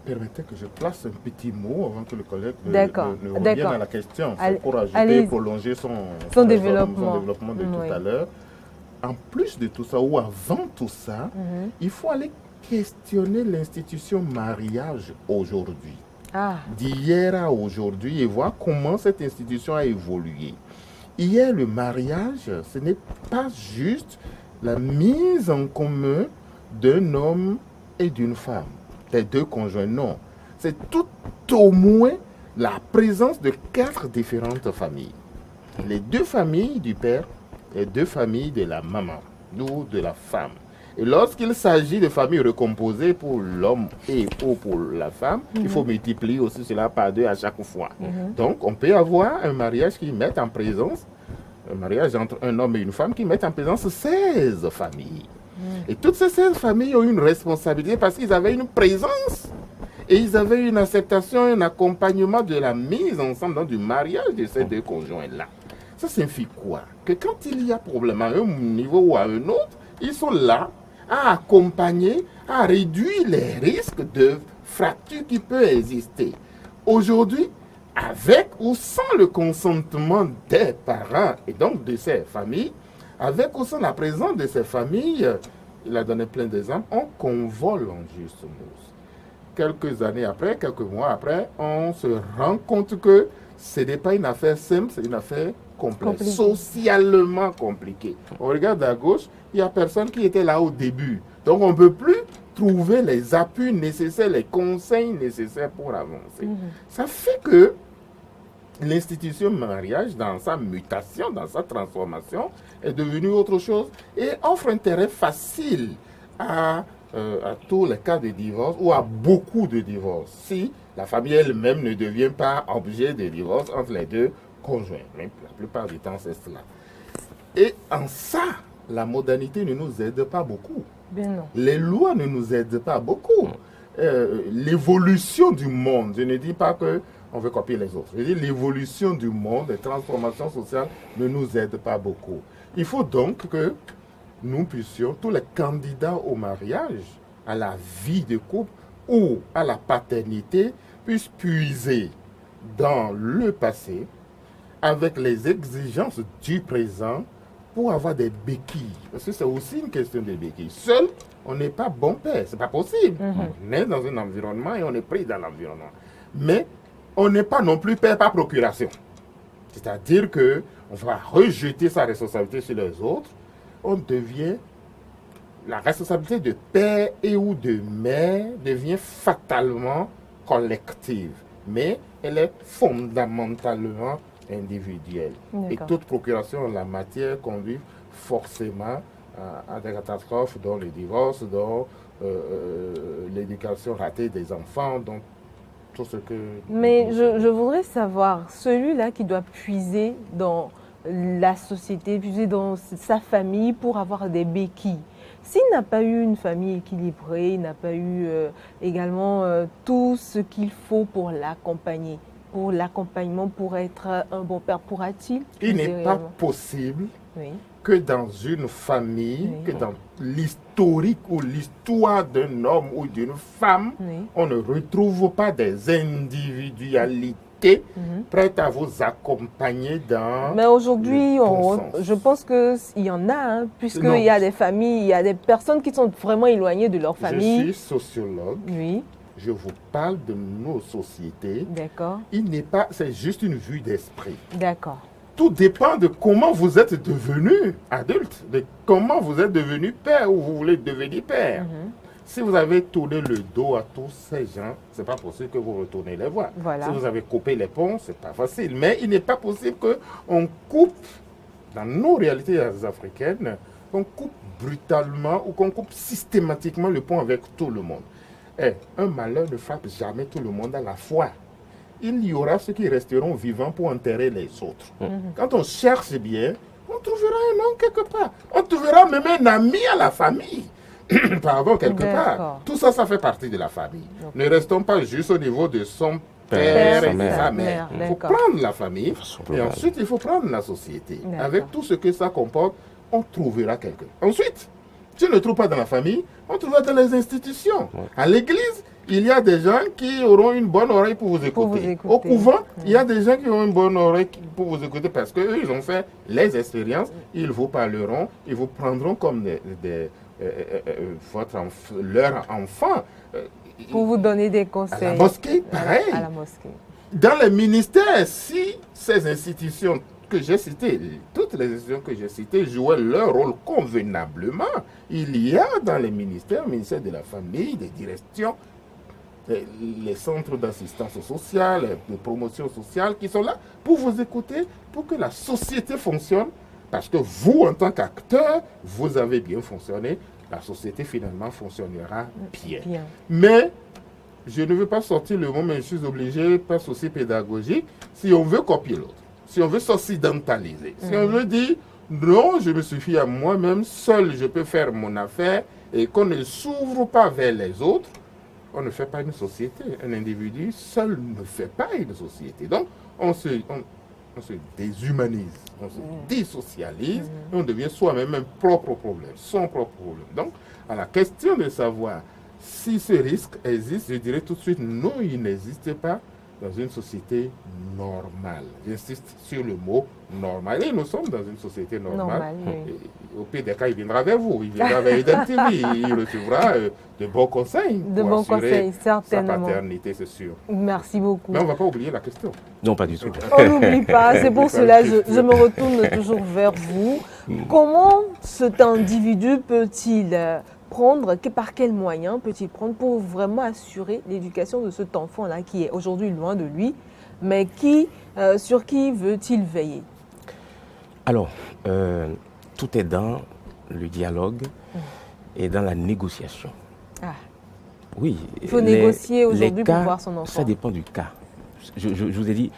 Permettez que je place un petit mot avant que le collègue ne revienne à la question. C'est pour ajouter, prolonger son développement de tout à l'heure. En plus de tout ça, ou avant tout ça, il faut aller questionner l'institution mariage aujourd'hui. D'hier à aujourd'hui et voir comment cette institution a évolué. Hier, le mariage, ce n'est pas juste la mise en commun d'un homme et d'une femme, des deux conjoints, non. C'est tout au moins la présence de 4 différentes familles. Les 2 familles du père et 2 familles de la maman, ou de la femme. Et lorsqu'il s'agit de familles recomposées pour l'homme et ou pour la femme, il faut multiplier aussi cela par 2 à chaque fois. Donc, on peut avoir un mariage qui met en présence, un mariage entre un homme et une femme qui met en présence 16 familles. Et toutes ces 16 familles ont une responsabilité parce qu'ils avaient une présence et ils avaient une acceptation, un accompagnement de la mise ensemble, donc du mariage de ces 2 conjoints-là. Ça signifie quoi? Que quand il y a problème à un niveau ou à un autre, ils sont là à accompagner, à réduire les risques de fractures qui peuvent exister. Aujourd'hui, avec ou sans le consentement des parents et donc de ces familles, avec ou sans la présence de ces familles, il a donné plein d'exemples, on convole en juste mousse. Quelques années après, quelques mois après, on se rend compte que ce n'est pas une affaire simple, c'est une affaire complexe, socialement compliquée. On regarde à gauche, il n'y a personne qui était là au début. Donc on ne peut plus trouver les appuis nécessaires, les conseils nécessaires pour avancer. Ça fait que l'institution mariage, dans sa mutation, dans sa transformation, est devenue autre chose et offre un terrain facile à tous les cas de divorce ou à beaucoup de divorces. Si la famille elle-même ne devient pas objet de divorce entre les 2 conjoints. Mais la plupart du temps, c'est cela. Et en ça, la modernité ne nous aide pas beaucoup. Bien non. Les lois ne nous aident pas beaucoup. L'évolution du monde, je ne dis pas qu'on veut copier les autres. Je dis l'évolution du monde, les transformations sociales ne nous aident pas beaucoup. Il faut donc que nous puissions, tous les candidats au mariage, à la vie de couple ou à la paternité, puissent puiser dans le passé avec les exigences du présent pour avoir des béquilles. Parce que c'est aussi une question de béquilles. Seul, on n'est pas bon père. C'est pas possible. On est dans un environnement et on est pris dans l'environnement. Mais on n'est pas non plus père par procuration. C'est-à-dire que on va rejeter sa responsabilité sur les autres. On devient... La responsabilité de père et ou de mère devient fatalement collective. Mais elle est fondamentalement individuelle. Et toute procuration en la matière conduit forcément à des catastrophes, dont le divorce, dont l'éducation ratée des enfants, dont tout ce que... Mais je voudrais savoir, celui-là qui doit puiser dans la société, puiser dans sa famille pour avoir des béquilles, s'il n'a pas eu une famille équilibrée, il n'a pas eu également tout ce qu'il faut pour l'accompagner, pour l'accompagnement, pour être un bon père, pourra-t-il Il n'est pas réellement possible Oui. que dans une famille, Oui. que dans l'historique ou l'histoire d'un homme ou d'une femme, Oui. on ne retrouve pas des individualités Mhm. prêtes à vous accompagner dans... Mais aujourd'hui, le bon sens. je pense qu'il y en a, hein, puisqu'il Non. y a des familles, il y a des personnes qui sont vraiment éloignées de leur Je famille. suis sociologue, Oui, je vous parle de nos sociétés. d'accord, Il n'est pas, c'est juste une vue d'esprit. d'accord. Tout dépend de comment vous êtes devenu adulte, de comment vous êtes devenu père ou vous voulez devenir père. Mhm. Si vous avez tourné le dos à tous ces gens, c'est pas possible que vous retournez les voir. Voilà. Si vous avez coupé les ponts, c'est pas facile. Mais il n'est pas possible qu'on coupe, dans nos réalités africaines, qu'on coupe brutalement ou qu'on coupe systématiquement le pont avec tout le monde. Et un malheur ne frappe jamais tout le monde à la fois. Il y aura ceux qui resteront vivants pour enterrer les autres. Quand on cherche bien, on trouvera un nom quelque part. On trouvera même un ami à la famille. Pardon, quelque part. D'accord. Tout ça, ça fait partie de la famille. Ok. Ne restons pas juste au niveau de son Père, père et sa de mère. sa mère. Il faut D'accord. prendre la famille façon et globale. ensuite il faut prendre la société. D'accord. Avec tout ce que ça comporte, on trouvera quelqu'un. Ensuite, si on ne trouve pas dans la famille, on trouvera dans les institutions. Ouais. À l'église, il y a des gens qui auront une bonne oreille pour vous écouter. Pour vous écouter. Au couvent, il y a des gens qui ont une bonne oreille pour vous écouter parce qu'eux, ils ont fait les expériences. Ils vous parleront, ils vous prendront comme leur enfant. Pour vous donner des À conseils. la mosquée, À la- pareil. à la mosquée. Dans les ministères, si ces institutions que j'ai citées, toutes les institutions que j'ai citées jouaient leur rôle convenablement, il y a dans les ministères, ministère de la famille, des directions, les centres d'assistance sociale, de promotion sociale qui sont là pour vous écouter, pour que la société fonctionne. Parce que vous, en tant qu'acteur, vous avez bien fonctionné, la société finalement fonctionnera bien. Bien. Mais je ne veux pas sortir le mot, mais je suis obligé, par souci pédagogique, si on veut copier l'autre, si on veut s'occidentaliser, si on veut dire non, je me suffis à moi-même, seul je peux faire mon affaire et qu'on ne s'ouvre pas vers les autres, on ne fait pas une société. Un individu seul ne fait pas une société. Donc, on se déshumanise, on se désocialise et on devient soi-même un propre problème, son propre problème. Donc, à la question de savoir si ce risque existe, je dirais tout de suite non, il n'existe pas dans une société normale. J'insiste sur le mot normal. Et nous sommes dans une société normale. Normal, oui. Et au pire des cas, il viendra vers vous, il viendra vers Eden TV, il recevra de bons conseils De pour bons assurer conseils, sa certainement. paternité, c'est sûr. Merci beaucoup. Mais on ne va pas oublier la question. Non, pas du tout. On n'oublie pas, c'est pour cela que je me retourne toujours vers vous. Comment cet individu peut-il prendre, par quels moyens peut-il prendre pour vraiment assurer l'éducation de cet enfant-là qui est aujourd'hui loin de lui, mais sur qui veut-il veiller? Alors, tout est dans le dialogue et dans la négociation. Ah, Oui. il faut négocier aujourd'hui les pour cas, voir son enfant. Ça dépend du cas. Je vous ai dit,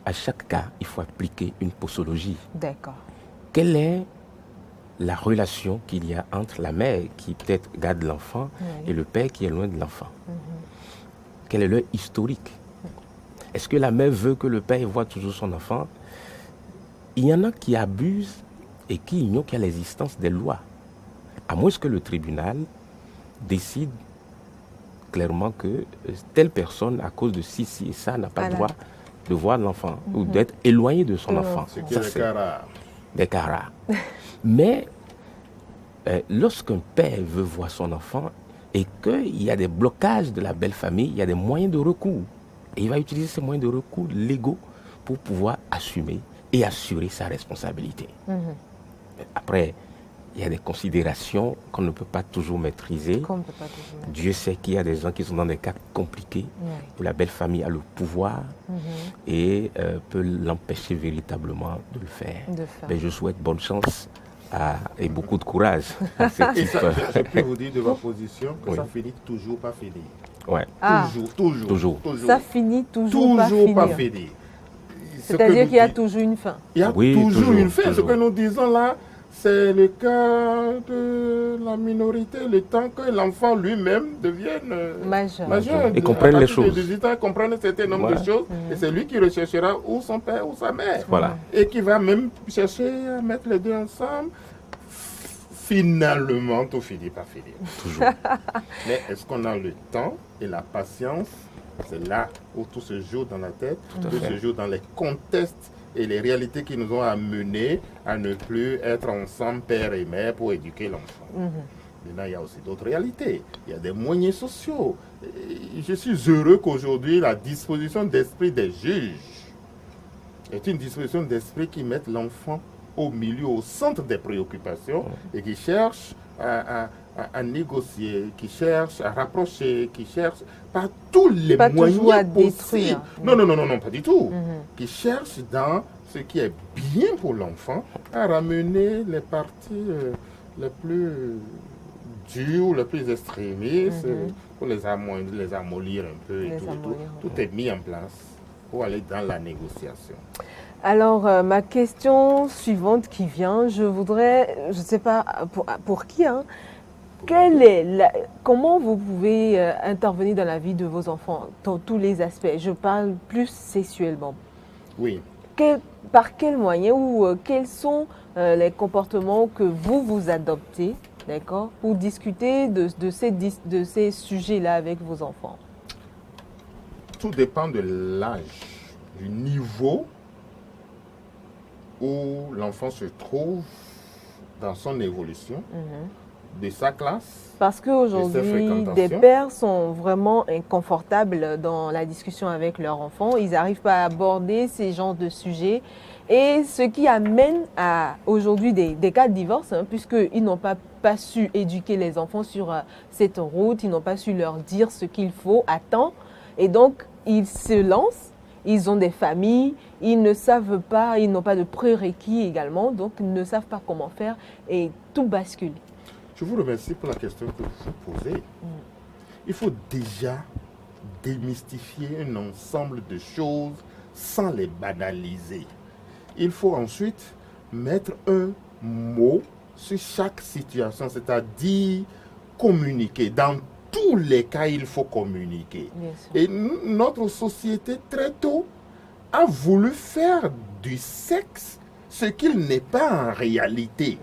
à chaque cas, il faut appliquer une posologie. D'accord. Quelle est la relation qu'il y a entre la mère qui peut-être garde l'enfant Oui. et le père qui est loin de l'enfant? Quel est leur historique? Est-ce que la mère veut que le père voit toujours son enfant? Il y en a qui abusent et qui ignorent qu'il y a l'existence des lois. À moins que le tribunal décide clairement que telle personne, à cause de ci et ça, n'a pas le Voilà. droit de voir l'enfant ou d'être éloigné de son De enfant. Ce qui Ça, est le c'est cas rare. des cas rares. Mais lorsqu'un père veut voir son enfant et qu'il y a des blocages de la belle famille, il y a des moyens de recours. Et il va utiliser ces moyens de recours légaux pour pouvoir assumer et assurer sa responsabilité. Après, il y a des considérations qu'on ne peut pas toujours maîtriser. Qu'on ne peut pas toujours mettre. Dieu sait qu'il y a des gens qui sont dans des cas compliqués Oui. où la belle famille a le pouvoir et peut l'empêcher véritablement de le faire. De faire. Mais je souhaite bonne chance et beaucoup de courage à cet Et type. ça, je peux vous dire de ma position que Oui. ça finit toujours pas finir. Ouais, Ah, Toujours. ça finit toujours pas finir. finir. C'est-à-dire qu'il y a toujours une fin. Il y a Oui, toujours toujours, une fin. Ce toujours. que nous disons là, c'est le cas de la minorité, le temps que l'enfant lui-même devienne majeur. Et comprenne les choses. De 18 ans, comprenne un certain nombre de choses. Et c'est lui qui recherchera ou son père ou sa mère. Voilà. Et qui va même chercher à mettre les deux ensemble. Finalement, tout finit par finir. Toujours. Mais est-ce qu'on a le temps et la patience? C'est là où tout se joue dans la tête, tout se joue dans les contextes et les réalités qui nous ont amenés à ne plus être ensemble, père et mère, pour éduquer l'enfant. Maintenant, il y a aussi d'autres réalités. Il y a des moyens sociaux. Et je suis heureux qu'aujourd'hui, la disposition d'esprit des juges est une disposition d'esprit qui met l'enfant au milieu, au centre des préoccupations et qui cherche à négocier, qui cherche à rapprocher, qui cherche par tous les Pas toujours à moyens détruire. possibles. Non, pas du tout. Qui cherche dans ce qui est bien pour l'enfant à ramener les parties les plus dures, les plus extrémistes, pour les amollir un peu et tout. Tout est mis en place pour aller dans la négociation. Alors, ma question suivante qui vient, je voudrais, je ne sais pas pour qui, hein, comment vous pouvez intervenir dans la vie de vos enfants, dans tous les aspects? Je parle plus sexuellement. Oui. Par quels moyens ou quels sont les comportements que vous adoptez, d'accord, pour discuter de ces sujets-là avec vos enfants? Tout dépend de l'âge, du niveau où l'enfant se trouve dans son évolution, de sa classe. Parce qu'aujourd'hui, des pères sont vraiment inconfortables dans la discussion avec leur enfant. Ils n'arrivent pas à aborder ces genres de sujets. Et ce qui amène à aujourd'hui des cas de divorce, hein, puisqu'ils n'ont pas su éduquer les enfants sur cette route, ils n'ont pas su leur dire ce qu'il faut à temps. Et donc, ils se lancent. Ils ont des familles, ils ne savent pas, ils n'ont pas de prérequis également, donc ils ne savent pas comment faire et tout bascule. Je vous remercie pour la question que vous posez. Il faut déjà démystifier un ensemble de choses sans les banaliser. Il faut ensuite mettre un mot sur chaque situation, c'est-à-dire communiquer. Dans tous les cas, il faut communiquer. Et notre société, très tôt, a voulu faire du sexe ce qu'il n'est pas en réalité.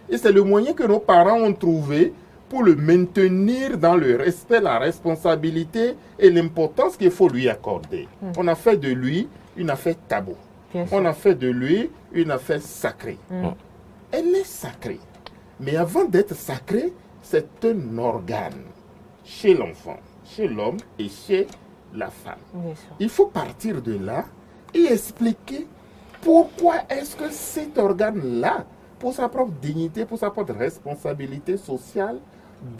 Et c'est le moyen que nos parents ont trouvé pour le maintenir dans le respect, la responsabilité et l'importance qu'il faut lui accorder. On a fait de lui une affaire tabou. On a fait de lui une affaire sacrée. Elle est sacrée. Mais avant d'être sacrée, c'est un organe. Chez l'enfant, chez l'homme et chez la femme. Il faut partir de là et expliquer pourquoi est-ce que cet organe-là, pour sa propre dignité, pour sa propre responsabilité sociale,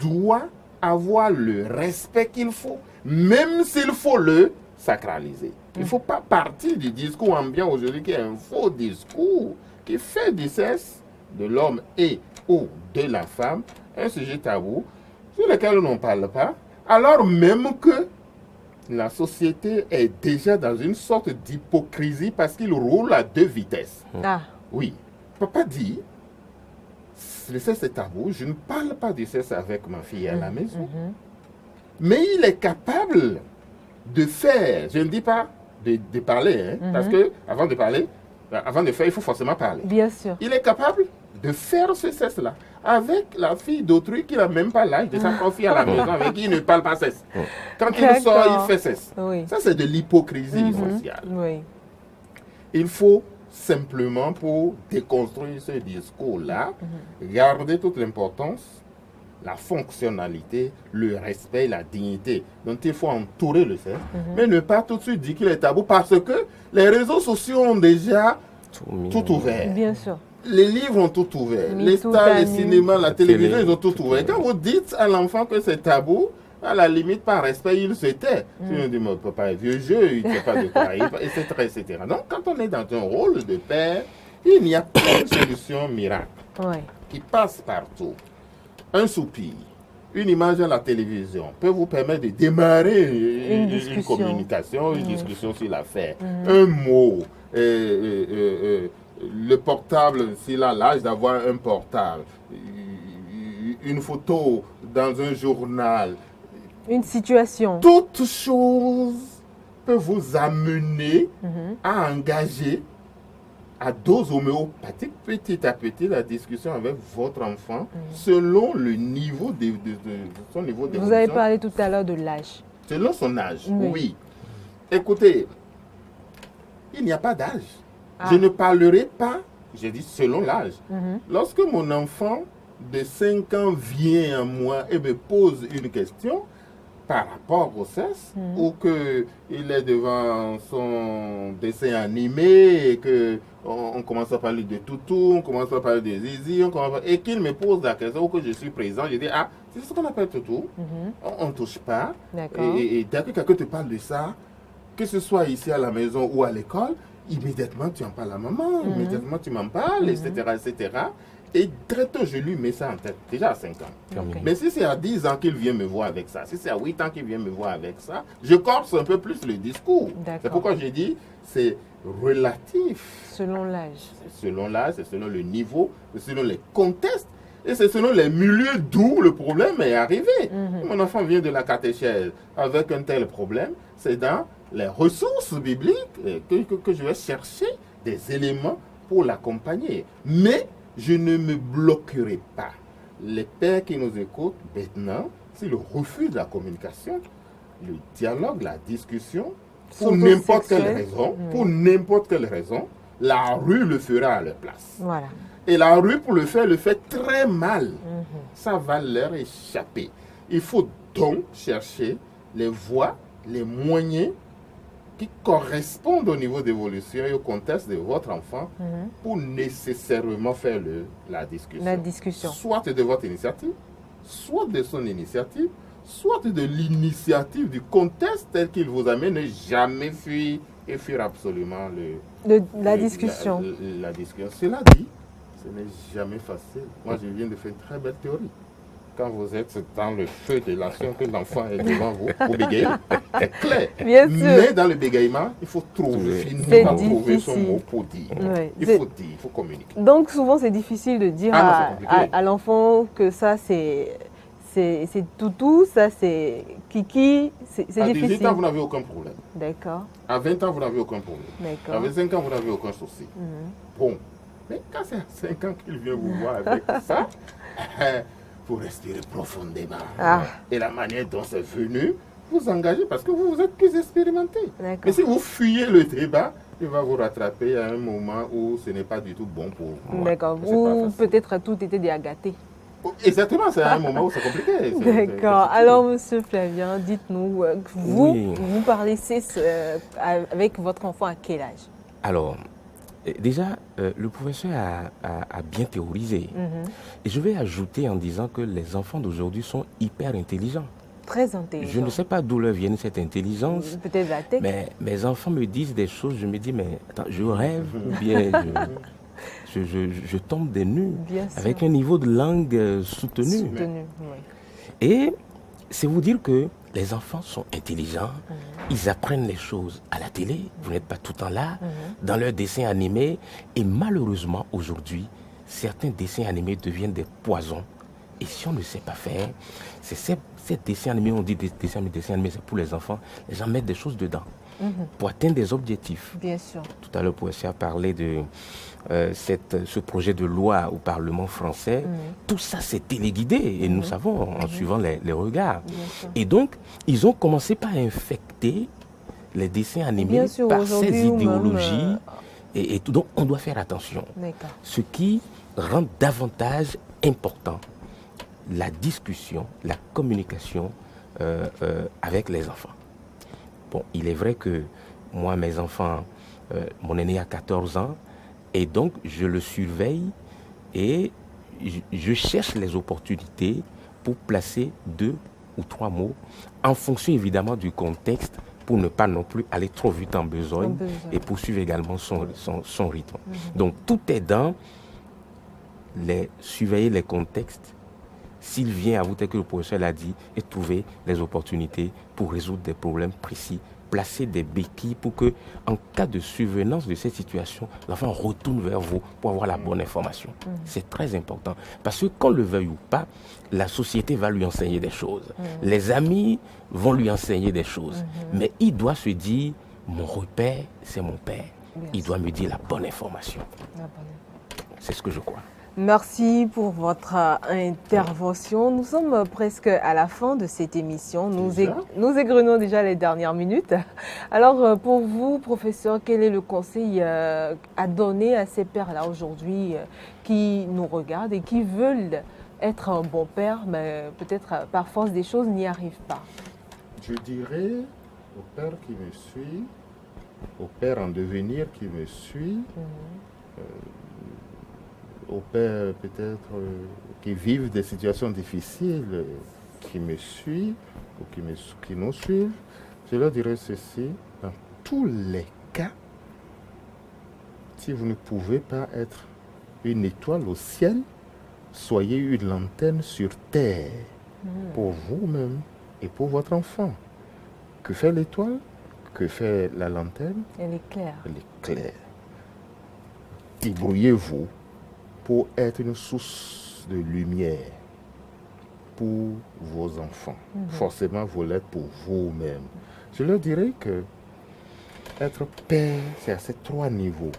doit avoir le respect qu'il faut, même s'il faut le sacraliser. Il ne faut pas partir du discours ambiant aujourd'hui qui est un faux discours qui fait du sexe de l'homme et ou de la femme un sujet tabou sur lequel on n'en parle pas, alors même que la société est déjà dans une sorte d'hypocrisie parce qu'il roule à deux vitesses. Oui, papa dit, le sexe est tabou, je ne parle pas du sexe avec ma fille à la maison, mais il est capable de faire, je ne dis pas de parler, hein, parce que avant de parler, avant de faire, il faut forcément parler. Bien sûr. Il est capable de faire ce sexe-là avec la fille d'autrui qui n'a même pas l'âge de sa propre fille à la maison, avec qui il ne parle pas sexe. Quand il sort, il fait sexe. Ça, c'est de l'hypocrisie sociale. Il faut simplement, pour déconstruire ce discours-là, garder toute l'importance, la fonctionnalité, le respect, la dignité dont il faut entourer le sexe, mais ne pas tout de suite dire qu'il est tabou parce que les réseaux sociaux ont déjà tout ouvert. Bien sûr. Les livres ont tout ouvert. Les stars, les cinémas, la télévision, ils ont tout ouvert. Quand vous dites à l'enfant que c'est tabou, à la limite, par respect, il se tait. Si on dit, mon papa est vieux jeu, il ne sait pas de quoi, etc., etc. Donc, quand on est dans un rôle de père, il n'y a pas de solution miracle qui passe partout. Un soupir, une image à la télévision peut vous permettre de démarrer Une une discussion. communication, une discussion sur l'affaire. Un mot, le portable, s'il a l'âge d'avoir un portable, une photo dans un journal, Une situation. toute chose peut vous amener à engager à dose homéopathique petit à petit la discussion avec votre enfant selon le niveau de son niveau d'évolution. Vous avez parlé tout à l'heure de l'âge. Selon son âge, Oui. oui. Écoutez, il n'y a pas d'âge. Ah. Je ne parlerai pas, j'ai dit selon l'âge. Lorsque mon enfant de 5 ans vient à moi et me pose une question par rapport au sexe, ou qu'il est devant son dessin animé et qu'on commence à parler de toutou, on commence à parler de zizi, et qu'il me pose la question ou que je suis présent, je dis, ah, c'est ce qu'on appelle toutou, on ne touche pas. D'accord. Et dès que quelqu'un te parle de ça, que ce soit ici à la maison ou à l'école, immédiatement tu en parles à maman, immédiatement tu m'en parles, etc., etc. Et très tôt, je lui mets ça en tête, déjà à 5 ans. Ok. Mais si c'est à 10 ans qu'il vient me voir avec ça, si c'est à 8 ans qu'il vient me voir avec ça, je corse un peu plus le discours. D'accord. C'est pourquoi j'ai dit, c'est relatif. Selon l'âge. C'est selon l'âge, c'est selon le niveau, c'est selon les contextes. Et c'est selon les milieux d'où le problème est arrivé. Mon enfant vient de la catéchèse avec un tel problème, c'est dans les ressources bibliques que je vais chercher des éléments pour l'accompagner. Mais je ne me bloquerai pas. Les pères qui nous écoutent maintenant, s'ils refusent la communication, le dialogue, la discussion, pour Surtout n'importe quelle sexuelle. raison, pour n'importe quelle raison, la rue le fera à leur place. Voilà. Et la rue, pour le fait très mal. Ça va leur échapper. Il faut donc chercher les voies, les moyens qui correspondent au niveau d'évolution et au contexte de votre enfant pour nécessairement faire la discussion. La discussion. Soit de votre initiative, soit de son initiative, soit de l'initiative du contexte tel qu'il vous amène. Ne jamais fuir et fuir absolument La discussion. La discussion. Cela dit, ce n'est jamais facile. Moi, je viens de faire une très belle théorie. Quand vous êtes dans le feu de l'action, que l'enfant est devant vous, vous bégayez, c'est clair. Bien sûr. Mais dans le bégaiement, il faut trouver, C'est finir par trouver son difficile. mot pour dire. Ouais, Il c'est- faut dire, il faut communiquer. Donc souvent c'est difficile de dire Ah non, c'est compliqué. à l'enfant que ça c'est toutou, ça c'est kiki, c'est À 18 difficile. ans, vous n'avez aucun problème. D'accord, À 20 ans, vous n'avez aucun problème. À d'accord. 25 ans, vous n'avez aucun souci. Bon. Mais quand c'est à 5 ans qu'il vient vous voir avec ça, vous respirez profondément. Ah. Et la manière dont c'est venu, vous engagez parce que vous êtes plus expérimenté. Mais D'accord. si vous fuyez le débat, il va vous rattraper à un moment où ce n'est pas du tout bon pour vous. D'accord. C'est pas Ou facile. peut-être tout était déjà gâté. Exactement, c'est un moment où c'est compliqué. D'accord. Alors, Monsieur Flavien, dites-nous, vous, Oui. vous parlez avec votre enfant à quel âge? Alors, déjà, le professeur a bien théorisé. Et je vais ajouter en disant que les enfants d'aujourd'hui sont hyper intelligents. Très intelligent. Je ne sais pas d'où leur vient cette intelligence, Peut-être la tech. mais mes enfants me disent des choses, je me dis, mais attends, je rêve ou bien je tombe des nues Bien sûr. avec un niveau de langue soutenu. Soutenu, oui. Et c'est vous dire que les enfants sont intelligents, ils apprennent les choses à la télé, vous n'êtes pas tout le temps là, dans leurs dessins animés. Et malheureusement, aujourd'hui, certains dessins animés deviennent des poisons. Et si on ne sait pas faire, c'est ces dessins animés, on dit des dessins animés, c'est pour les enfants, les gens mettent des choses dedans pour atteindre des objectifs. Bien sûr. Tout à l'heure, le professeur a parlé de ce projet de loi au Parlement français. Tout ça, c'est téléguidé et nous savons en suivant les regards. Bien sûr. Et donc, ils ont commencé par infecter les dessins animés Bien sûr, par ces aujourd'hui ou même, idéologies. Et tout. Donc, on doit faire attention. D'accord. Ce qui rend davantage important la discussion, la communication avec les enfants. Bon, il est vrai que moi, mes enfants, mon aîné a 14 ans, et donc je le surveille et je cherche les opportunités pour placer 2 ou 3 mots en fonction évidemment du contexte pour ne pas non plus aller trop vite en besogne et poursuivre également son rythme. Donc tout est dans surveiller les contextes, s'il vient à vous, tel que le professeur l'a dit, et trouver des opportunités pour résoudre des problèmes précis, placer des béquilles pour que, en cas de survenance de cette situation, l'enfant retourne vers vous pour avoir la bonne information. C'est très important. Parce que qu'on le veuille ou pas, la société va lui enseigner des choses. Les amis vont lui enseigner des choses. Mais il doit se dire, mon repère, c'est mon père. Il doit me dire la bonne information. C'est ce que je crois. Merci pour votre intervention. Nous sommes presque à la fin de cette émission. Nous égrenons déjà les dernières minutes. Alors, pour vous, professeur, quel est le conseil à donner à ces pères-là aujourd'hui qui nous regardent et qui veulent être un bon père, mais peut-être par force des choses n'y arrivent pas? Je dirais au père qui me suit, au père en devenir qui me suit, aux pères peut-être qui vivent des situations difficiles, qui me suivent ou qui nous suivent, je leur dirais ceci: dans tous les cas, si vous ne pouvez pas être une étoile au ciel, soyez une lanterne sur terre pour vous-même et pour votre enfant. Que fait l'étoile? Que fait la lanterne? Elle est claire. Elle est claire. Débrouillez-vous pour être une source de lumière pour vos enfants. Forcément, vous l'êtes pour vous-même. Je leur dirais que être père, c'est à ces 3 niveaux.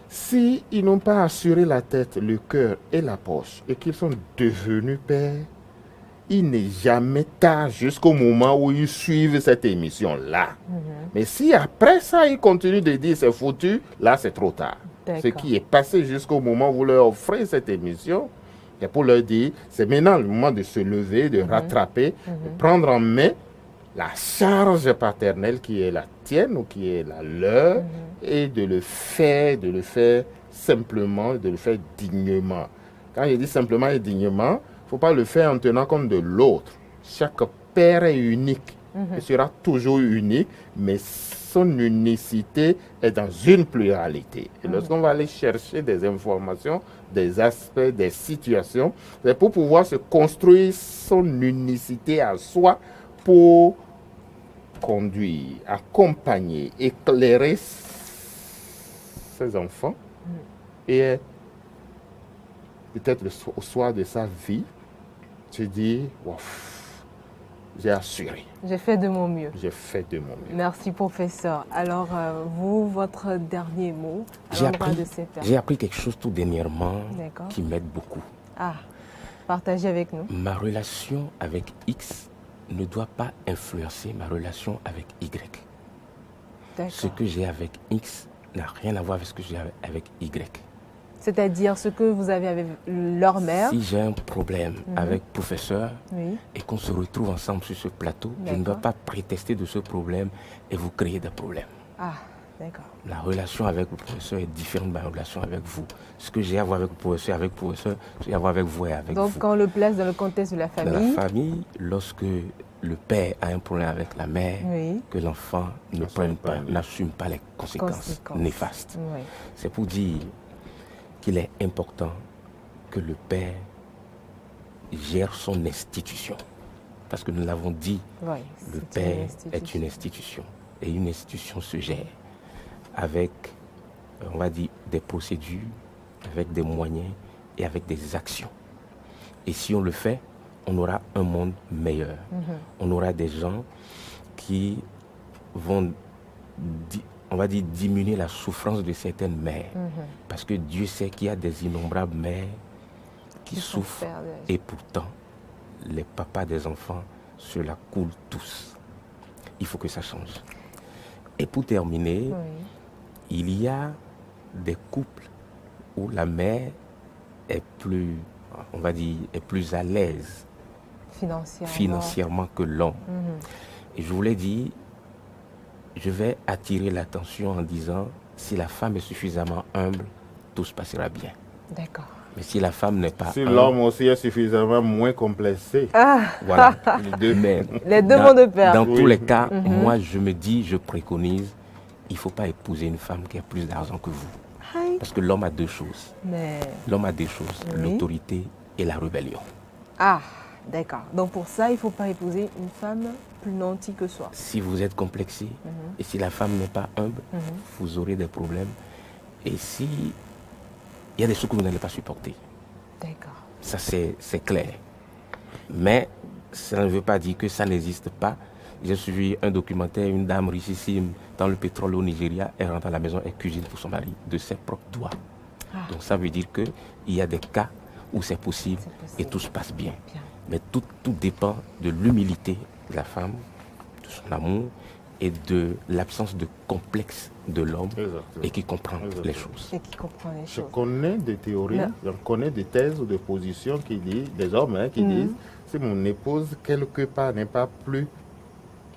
Si ils n'ont pas assuré la tête, le cœur et la poche, et qu'ils sont devenus pères, il n'est jamais tard jusqu'au moment où ils suivent cette émission-là. Mais si après ça, ils continuent de dire c'est foutu, là c'est trop tard. Ce qui est passé jusqu'au moment où vous leur offrez cette émission, c'est pour leur dire, c'est maintenant le moment de se lever, de rattraper, de prendre en main la charge paternelle qui est la tienne ou qui est la leur, et de le faire simplement, de le faire dignement. Quand je dis simplement et dignement, il ne faut pas le faire en tenant compte de l'autre. Chaque père est unique. Il sera toujours unique, mais son unicité est dans une pluralité. Et lorsqu'on va aller chercher des informations, des aspects, des situations, c'est pour pouvoir se construire son unicité à soi pour conduire, accompagner, éclairer ses enfants et peut-être au soir de sa vie, se dire, wow, j'ai assuré. J'ai fait de mon mieux. J'ai fait de mon mieux. Merci, professeur. Alors, vous, votre dernier mot à l'endroit de ces pères? J'ai appris quelque chose tout dernièrement qui m'aide beaucoup. Ah, partagez avec nous. Ma relation avec X ne doit pas influencer ma relation avec Y. Ce que j'ai avec X n'a rien à voir avec ce que j'ai avec Y. C'est-à-dire ce que vous avez avec leur mère. Si j'ai un problème avec le professeur et qu'on se retrouve ensemble sur ce plateau, je ne dois pas prétexter de ce problème et vous créer des problèmes. Ah, d'accord. La relation avec le professeur est différente de ma relation avec vous. Ce que j'ai à voir avec le professeur, j'ai à voir avec vous et avec vous. Donc, quand on le place dans le contexte de la famille. Dans la famille, lorsque le père a un problème avec la mère, que l'enfant n'assume pas les conséquences néfastes. C'est pour dire qu'il est important que le père gère son institution. Parce que nous l'avons dit, le père est une institution. Et une institution se gère avec, on va dire, des procédures, avec des moyens et avec des actions. Et si on le fait, on aura un monde meilleur. On aura des gens qui vont, on va dire, diminuer la souffrance de certaines mères. Parce que Dieu sait qu'il y a des innombrables mères qui souffrent. Et pourtant, les papas des enfants se la coulent tous. Il faut que ça change. Et pour terminer, il y a des couples où la mère est plus, on va dire, est plus à l'aise financièrement que l'homme. Et je voulais dire, je vais attirer l'attention en disant, si la femme est suffisamment humble, tout se passera bien. D'accord. Mais si la femme n'est pas si l'homme aussi est suffisamment moins complexé. Voilà. Les deux vont de pair. Dans tous les cas, moi je me dis, je préconise, il ne faut pas épouser une femme qui a plus d'argent que vous. Parce que l'homme a deux choses. L'homme a deux choses, l'autorité et la rébellion. Ah, d'accord. Donc pour ça, il ne faut pas épouser une femme plus nantie que soi. Si vous êtes complexé et si la femme n'est pas humble, vous aurez des problèmes. Et si il y a des choses que vous n'allez pas supporter. D'accord. Ça, c'est clair. Mais ça ne veut pas dire que ça n'existe pas. J'ai suivi un documentaire, une dame richissime dans le pétrole au Nigeria, elle rentre à la maison, elle cuisine pour son mari de ses propres doigts. Donc ça veut dire qu'il y a des cas où c'est possible et tout se passe bien. Mais tout dépend de l'humilité de la femme, de son amour et de l'absence de complexe de l'homme et qui comprend les choses. Et qui comprend les Je choses. connais des théories, je connais des thèses ou des positions qui disent, des hommes qui disent, si mon épouse quelque part n'est pas plus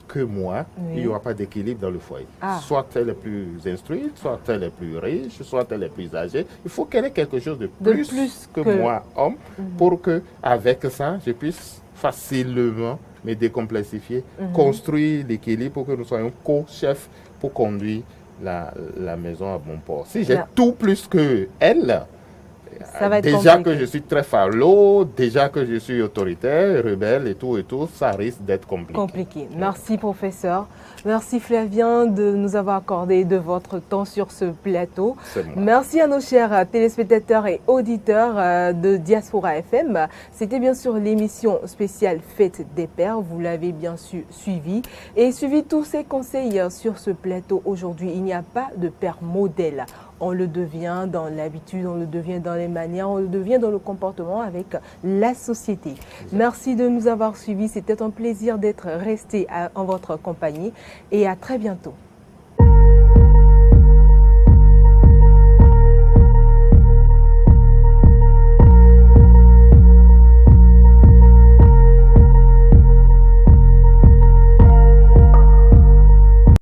que moi, il n'y aura pas d'équilibre dans le foyer. Soit elle est plus instruite, soit elle est plus riche, soit elle est plus âgée. Il faut qu'elle ait quelque chose de plus que moi, homme, pour que avec ça, je puisse facilement me décomplexifier, construire l'équilibre pour que nous soyons co-chefs pour conduire la maison à bon port. Si j'ai tout plus que elle, ça va être déjà compliqué. que je suis très falot, déjà que je suis autoritaire, rebelle et tout, ça risque d'être compliqué. Merci professeur. Merci Flavien de nous avoir accordé de votre temps sur ce plateau. Merci à nos chers téléspectateurs et auditeurs de Diaspora FM. C'était bien sûr l'émission spéciale Fête des Pères. Vous l'avez bien sûr suivi. Et suivi tous ces conseils sur ce plateau aujourd'hui. Il n'y a pas de père modèle. On le devient dans l'habitude, on le devient dans les manières, on le devient dans le comportement avec la société. Merci de nous avoir suivis. C'était un plaisir d'être resté en votre compagnie et à très bientôt.